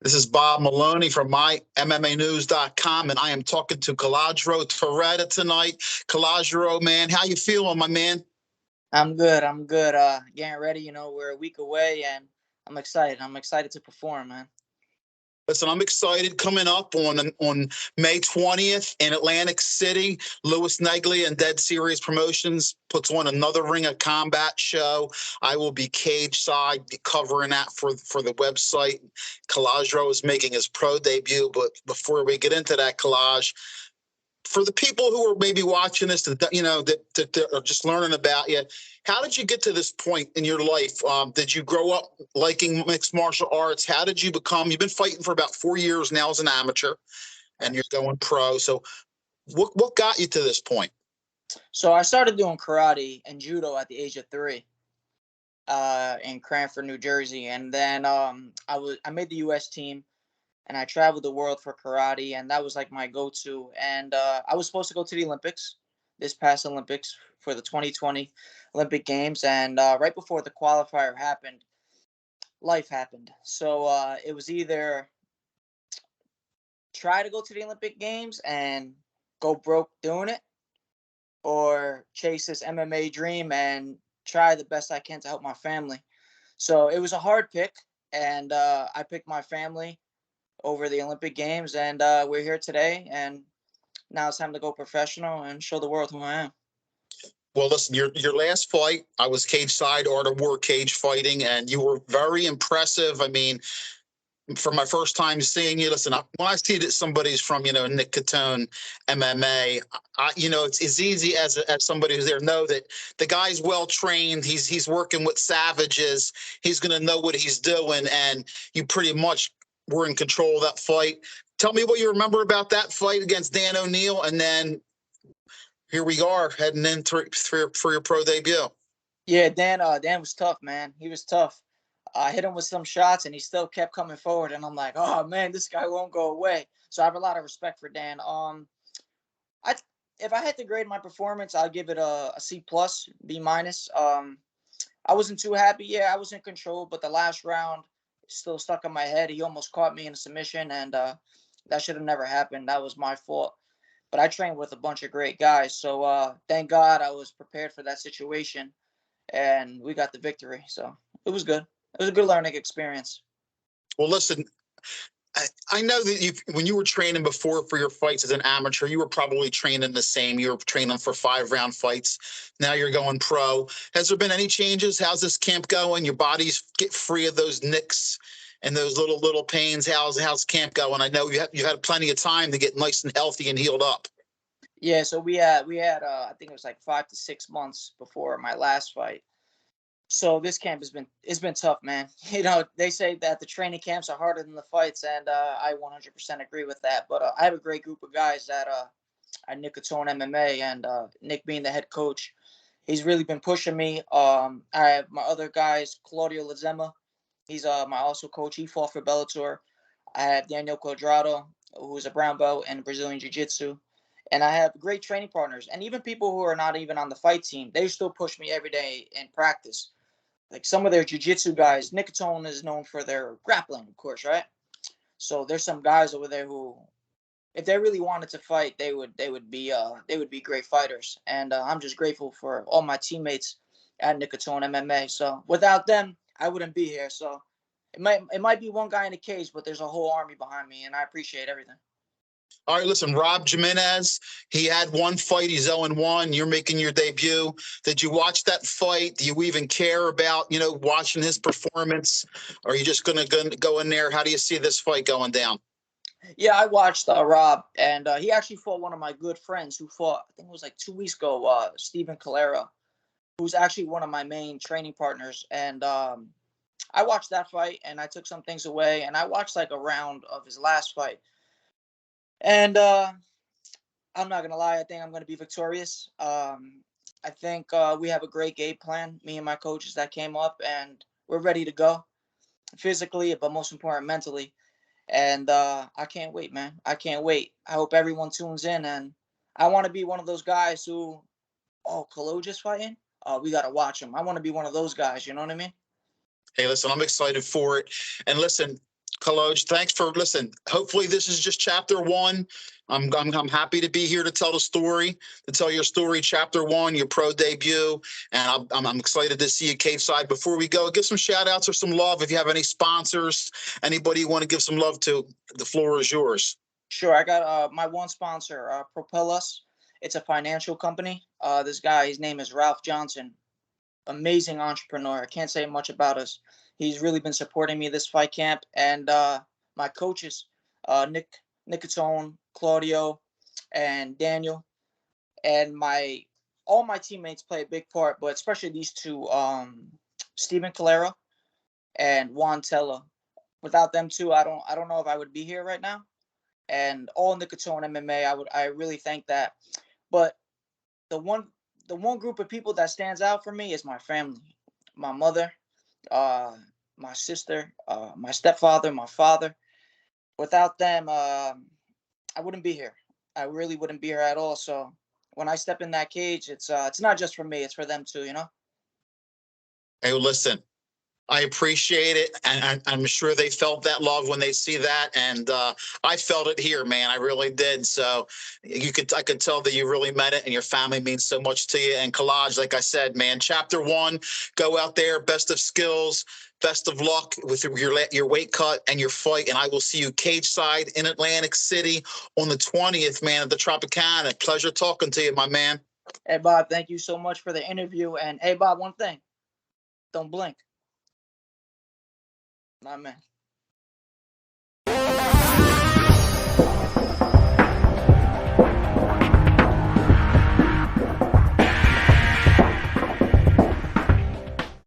This is Bob Maloney from MyMMAnews.com, and I am talking to Calogero Torretta tonight. Calogero, man, how you feeling, my man? I'm good. I'm good. Getting ready. We're a week away, and I'm excited. I'm excited to perform, man. Listen, I'm excited. Coming up on May 20th in Atlantic City, Louis Neglia and Dead Serious Promotions puts on another Ring of Combat show. I will be cageside covering that for the website. Calogero is making his pro debut, but before we get into that, Calage, for the people who are maybe watching this, that are just learning about you, how did you get to this point in your life? Did you grow up liking mixed martial arts? How did you become? You've been fighting for about 4 years now as an amateur, and you're going pro. So, what got you to this point? So I started doing karate and judo at the age of 3, in Cranford, New Jersey, and then I made the U.S. team. And I traveled the world for karate, and that was like my go-to. And I was supposed to go to the Olympics, this past Olympics, for the 2020 Olympic Games. And right before the qualifier happened, life happened. So it was either try to go to the Olympic Games and go broke doing it, or chase this MMA dream and try the best I can to help my family. So it was a hard pick, and I picked my family over the Olympic Games, and we're here today, and now it's time to go professional and show the world who I am. Well, listen, your last fight, I was cage side, Art of War cage fighting, and you were very impressive. I mean, for my first time seeing you, listen, when I see that somebody's from, Nick Catone MMA, it's easy as somebody who's there know that the guy's well trained. He's working with savages. He's going to know what he's doing, and you pretty much were in control of that fight. Tell me what you remember about that fight against Dan O'Neill, and then here we are heading in for your pro debut. Yeah, Dan was tough, man. He was tough. I hit him with some shots, and he still kept coming forward, and I'm like, oh man, this guy won't go away. So I have a lot of respect for Dan. If I had to grade my performance, I'll give it a C plus, B minus. I wasn't too happy. Yeah, I was in control, but the last round still stuck in my head. He almost caught me in a submission, and that should have never happened. That was my fault. But I trained with a bunch of great guys, so thank God I was prepared for that situation, and we got the victory. So it was good. It was a good learning experience. Well, listen, I know that when you were training before for your fights as an amateur, you were probably training the same. You were training for 5-round fights. Now you're going pro. Has there been any changes? How's this camp going? Your body's get free of those nicks and those little pains. How's camp going? I know you had plenty of time to get nice and healthy and healed up. Yeah, so we had I think it was like 5 to 6 months before my last fight. So this camp it's been tough, man. They say that the training camps are harder than the fights, and I 100% agree with that. But I have a great group of guys at Nick Catone MMA, and Nick being the head coach, he's really been pushing me. I have my other guys, Claudio Lazema, he's my also coach. He fought for Bellator. I have Daniel Quadrado, who's a brown belt in Brazilian Jiu-Jitsu. And I have great training partners, and even people who are not even on the fight team, they still push me every day in practice. Like some of their jiu-jitsu guys, Nick Catone is known for their grappling, of course, right? So there's some guys over there who, if they really wanted to fight, they would be great fighters. And I'm just grateful for all my teammates at Nick Catone MMA. So without them, I wouldn't be here. So it might be one guy in the cage, but there's a whole army behind me, and I appreciate everything. All right, listen, Rob Jiminez, he had one fight. He's 0-1. You're making your debut. Did you watch that fight? Do you even care about, watching his performance? Or are you just going to go in there? How do you see this fight going down? Yeah, I watched Rob, and he actually fought one of my good friends who fought, I think it was like 2 weeks ago, Stephen Calera, who's actually one of my main training partners. And I watched that fight, and I took some things away, and I watched like a round of his last fight. And I'm not going to lie, I think I'm going to be victorious. I think we have a great game plan, me and my coaches that came up, and we're ready to go physically, but most important, mentally. And I can't wait, man. I can't wait. I hope everyone tunes in, and I want to be one of those guys who, Calogero's fighting? We got to watch him. I want to be one of those guys, you know what I mean? Hey, listen, I'm excited for it. And listen, Calogero, thanks for listen. Hopefully this is just chapter one. I'm happy to be here to tell the story, to tell your story, chapter one, your pro debut, and I'm excited to see you cageside. Before we go, give some shout outs or some love. If you have any sponsors, anybody you want to give some love to, the floor is yours. Sure, I got my one sponsor, Propel Us. It's a financial company. This guy, his name is Ralph Johnson. Amazing entrepreneur. I can't say much about us. He's really been supporting me this fight camp, and my coaches, Nick Nicotone, Claudio, and Daniel, and all my teammates play a big part, but especially these two, Stephen Calera and Juan Tella. Without them two, I don't know if I would be here right now. And all Nicotone MMA, I really thank that. But the one group of people that stands out for me is my family, my mother, my sister, my stepfather, my father. Without them, I wouldn't be here. I really wouldn't be here at all. So when I step in that cage, it's not just for me; it's for them too. Hey, listen, I appreciate it, and I'm sure they felt that love when they see that, and I felt it here, man. I really did. So I could tell that you really meant it, and your family means so much to you. And Calogero, like I said, man, chapter one, go out there, best of skills, best of luck with your weight cut and your fight, and I will see you cageside in Atlantic City on the 20th, man, at the Tropicana. Pleasure talking to you, my man. Hey, Bob, thank you so much for the interview. And hey, Bob, one thing, don't blink. My man.